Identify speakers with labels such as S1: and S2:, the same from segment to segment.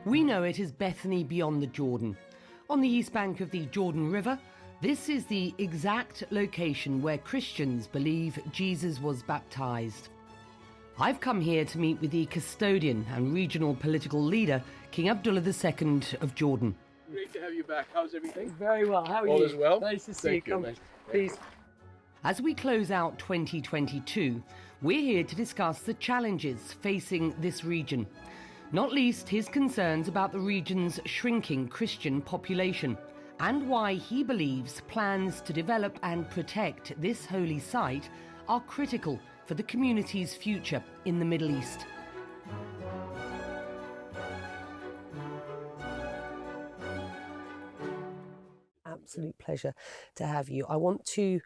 S1: We know it as Bethany beyond the Jordan. On the east bank of the Jordan River, this is the exact location where Christians believe Jesus was baptized. I've come here to meet with the custodian and regional political leader, King Abdullah II of Jordan.
S2: Great to have you back. How's everything?
S1: Very well. How are you?
S2: All is well?
S1: Nice to see you. Come, please. As we close out 2022, we're here to discuss the challenges facing this region, not least his concerns about the region's shrinking Christian population and why he believes plans to develop and protect this holy site are critical for the community's future in the Middle East. Absolute pleasure to have you. I want to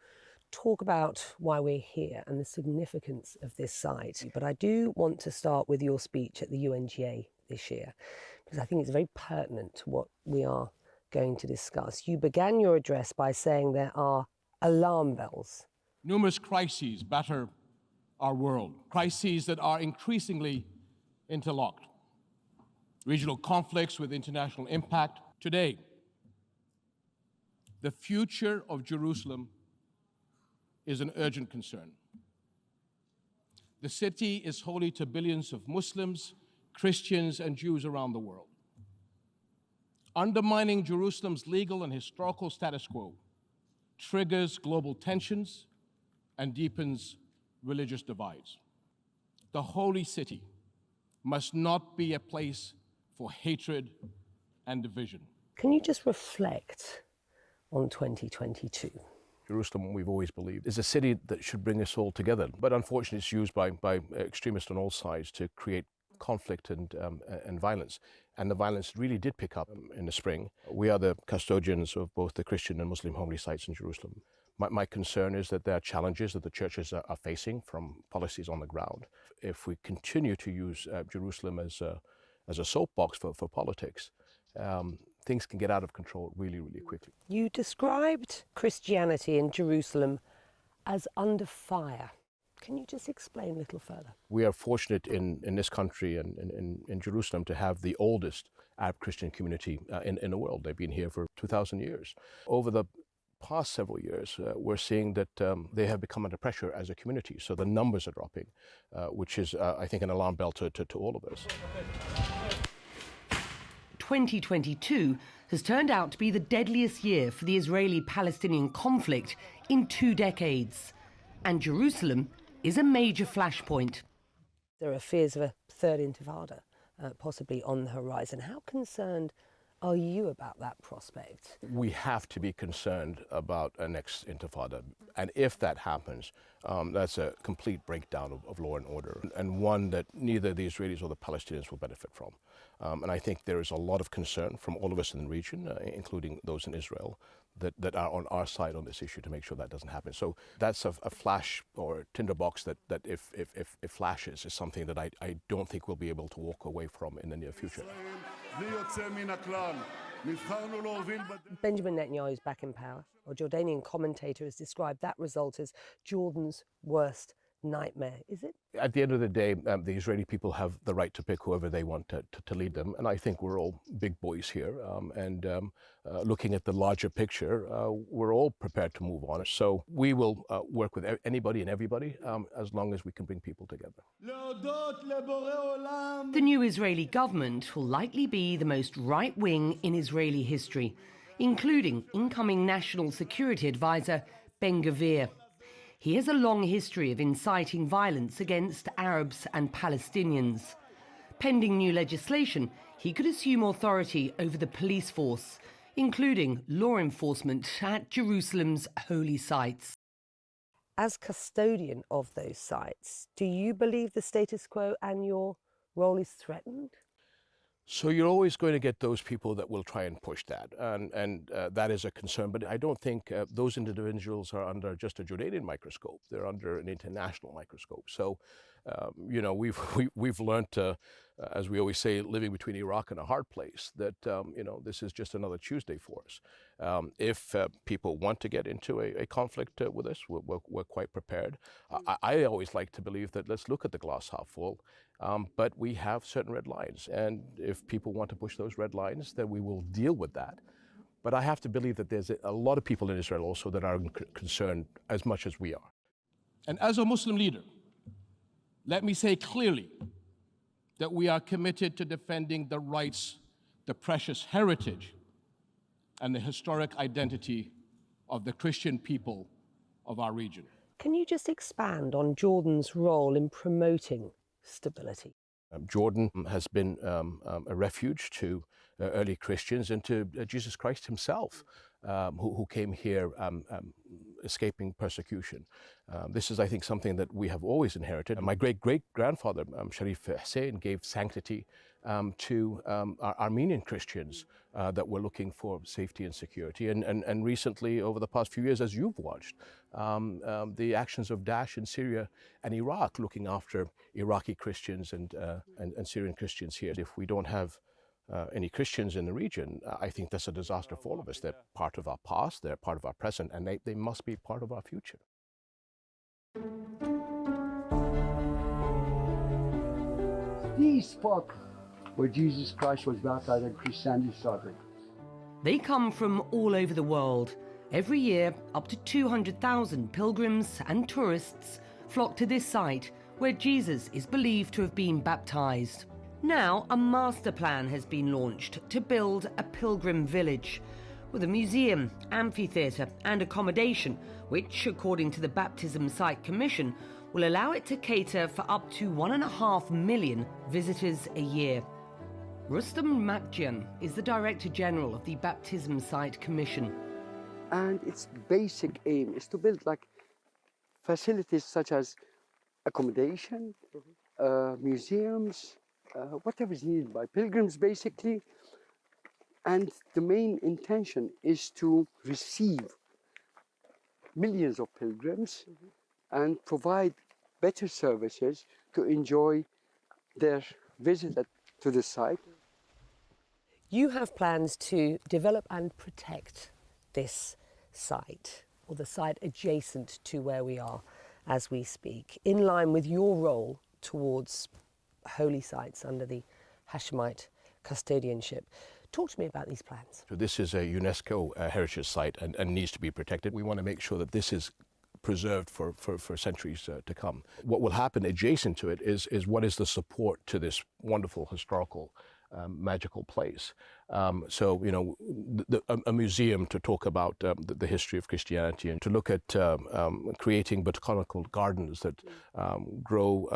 S1: talk about why we're here and the significance of this site, but I do want to start with your speech at the UNGA this year, because I think it's very pertinent to what we are going to discuss. You began your address by saying there are alarm bells.
S3: Numerous crises batter our world, crises that are increasingly interlocked. Regional conflicts with international impact. Today, the future of Jerusalem is an urgent concern. The city is holy to billions of Muslims, Christians, and Jews around the world. Undermining Jerusalem's legal and historical status quo triggers global tensions and deepens religious divides. The holy city must not be a place for hatred and division.
S1: Can you just reflect on 2022?
S4: Jerusalem, we've always believed, is a city that should bring us all together. But unfortunately, it's used by extremists on all sides to create conflict and violence. And the violence really did pick up in the spring. We are the custodians of both the Christian and Muslim holy sites in Jerusalem. My concern is that there are challenges that the churches are facing from policies on the ground. If we continue to use Jerusalem as a soapbox for politics, things can get out of control really, really quickly.
S1: You described Christianity in Jerusalem as under fire. Can you just explain a little further?
S4: We are fortunate in this country and in Jerusalem to have the oldest Arab Christian community in the world. They've been here for 2,000 years. Over the past several years, we're seeing that they have become under pressure as a community. So the numbers are dropping, which is, I think, an alarm bell to all of us.
S1: 2022 has turned out to be the deadliest year for the Israeli-Palestinian conflict in 2 decades. And Jerusalem is a major flashpoint. There are fears of a third intifada possibly on the horizon. How concerned are you about that prospect?
S4: We have to be concerned about a next intifada. And if that happens, that's a complete breakdown of law and order, and one that neither the Israelis or the Palestinians will benefit from. And I think there is a lot of concern from all of us in the region, including those in Israel, that are on our side on this issue to make sure that doesn't happen. So that's a flash or a tinderbox that if it flashes is something that I don't think we'll be able to walk away from in the near future.
S1: Benjamin Netanyahu is back in power. A Jordanian commentator has described that result as Jordan's worst nightmare. Is it?
S4: At the end of the day, the Israeli people have the right to pick whoever they want to lead them. And I think we're all big boys here. Looking at the larger picture, we're all prepared to move on. So we will work with anybody and everybody as long as we can bring people together.
S1: The new Israeli government will likely be the most right-wing in Israeli history, including incoming National Security Advisor Ben-Gvir. He has a long history of inciting violence against Arabs and Palestinians. Pending new legislation, he could assume authority over the police force, including law enforcement at Jerusalem's holy sites. As custodian of those sites, do you believe the status quo and your role is threatened?
S4: So you're always going to get those people that will try and push that, and that is a concern. But I don't think those individuals are under just a Jordanian microscope. They're under an international microscope. So You know, we've learned, as we always say, living between Iraq and a hard place, that you know, this is just another Tuesday for us. If people want to get into a conflict with us, we're quite prepared. I always like to believe that let's look at the glass half full, but we have certain red lines, and if people want to push those red lines, then we will deal with that. But I have to believe that there's a lot of people in Israel also that are concerned as much as we are.
S3: And as a Muslim leader, let me say clearly that we are committed to defending the rights, the precious heritage, and the historic identity of the Christian people of our region.
S1: Can you just expand on Jordan's role in promoting stability?
S4: Jordan has been a refuge to early Christians and to Jesus Christ himself, who came here escaping persecution. This is, I think, something that we have always inherited. My great-great-grandfather, Sharif Hussein, gave sanctity to Armenian Christians that were looking for safety and security. And recently, over the past few years, as you've watched, the actions of Daesh in Syria and Iraq, looking after Iraqi Christians and Syrian Christians here. If we don't have any Christians in the region, I think that's a disaster for all of us. They're part of our past, they're part of our present, and they must be part of our future.
S5: The spot where Jesus Christ was baptized and Christianity started.
S1: They come from all over the world. Every year, up to 200,000 pilgrims and tourists flock to this site where Jesus is believed to have been baptized. Now, a master plan has been launched to build a pilgrim village with a museum, amphitheatre and accommodation, which, according to the Baptism Site Commission, will allow it to cater for up to 1.5 million visitors a year. Rustam Makjian is the Director General of the Baptism Site Commission.
S5: And its basic aim is to build like facilities such as accommodation, museums, whatever is needed by pilgrims basically. And the main intention is to receive millions of pilgrims and provide better services to enjoy their visit to the site.
S1: You have plans to develop and protect this site, or the site adjacent to where we are as we speak, in line with your role towards holy sites under the Hashemite custodianship. Talk to me about these plans.
S4: So this is a UNESCO heritage site and needs to be protected. We want to make sure that this is preserved for centuries to come. What will happen adjacent to it is what is the support to this wonderful historical magical place. So, you know, a museum to talk about the history of Christianity and to look at creating botanical gardens that grow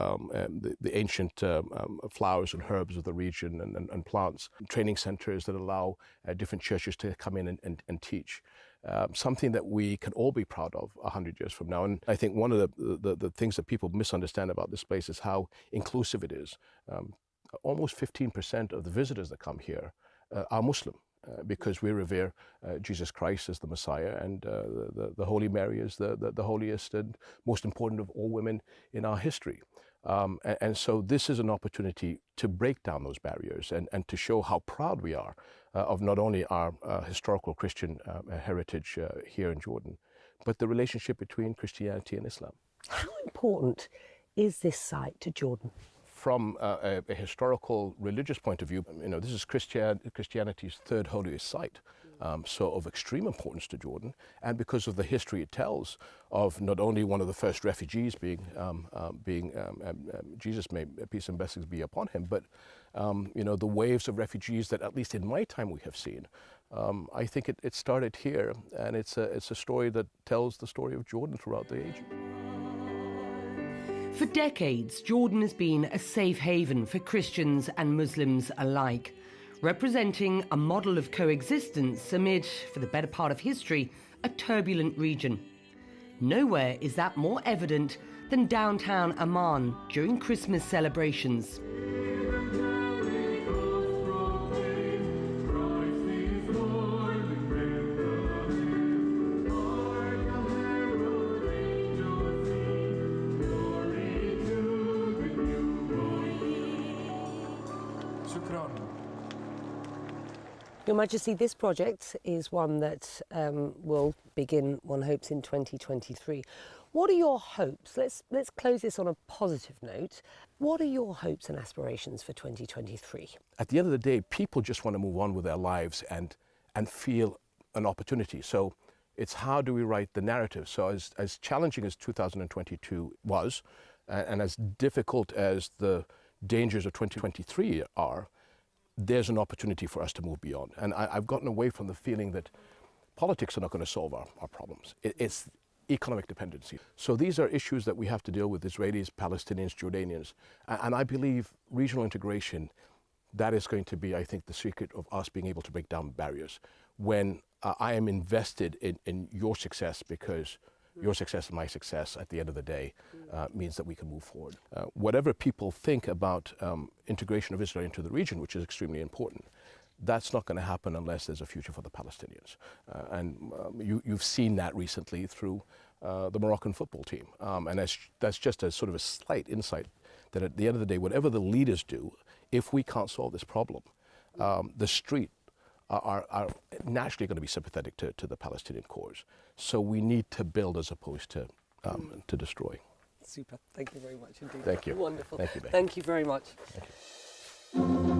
S4: the ancient flowers and herbs of the region and plants, training centers that allow different churches to come in and teach. Something that we can all be proud of 100 years from now. And I think one of the things that people misunderstand about this place is how inclusive it is. Almost 15% of the visitors that come here are Muslim because we revere Jesus Christ as the Messiah, and the Holy Mary is the holiest and most important of all women in our history. And so this is an opportunity to break down those barriers and to show how proud we are of not only our historical Christian heritage here in Jordan, but the relationship between Christianity and Islam.
S1: How important is this site to Jordan?
S4: From a historical religious point of view, you know, this is Christianity's third holiest site, so of extreme importance to Jordan, and because of the history it tells of not only one of the first refugees being Jesus, may peace and blessings be upon him, but you know, the waves of refugees that at least in my time we have seen. I think it started here, and it's a story that tells the story of Jordan throughout the age.
S1: For decades, Jordan has been a safe haven for Christians and Muslims alike, representing a model of coexistence amid, for the better part of history, a turbulent region. Nowhere is that more evident than downtown Amman during Christmas celebrations. Your Majesty, this project is one that will begin, one hopes, in 2023. What are your hopes? Let's close this on a positive note. What are your hopes and aspirations for 2023?
S4: At the end of the day, people just want to move on with their lives and feel an opportunity. So it's how do we write the narrative? So as challenging as 2022 was, and as difficult as the dangers of 2023 are, there's an opportunity for us to move beyond. And I've gotten away from the feeling that politics are not going to solve our problems. It's economic dependency. So these are issues that we have to deal with, Israelis, Palestinians, Jordanians. And I believe regional integration, that is going to be, I think, the secret of us being able to break down barriers. When I am invested in your success, because your success and my success at the end of the day means that we can move forward. Whatever people think about integration of Israel into the region, which is extremely important, that's not going to happen unless there's a future for the Palestinians. You've seen that recently through the Moroccan football team. And that's just a sort of a slight insight that at the end of the day, whatever the leaders do, if we can't solve this problem, the street are naturally going to be sympathetic to the Palestinian cause. So we need to build as opposed to destroy.
S1: Super. Thank you very much indeed.
S4: Thank you.
S1: Wonderful.
S4: Thank you, Becky.
S1: Thank you very much.
S4: Thank you.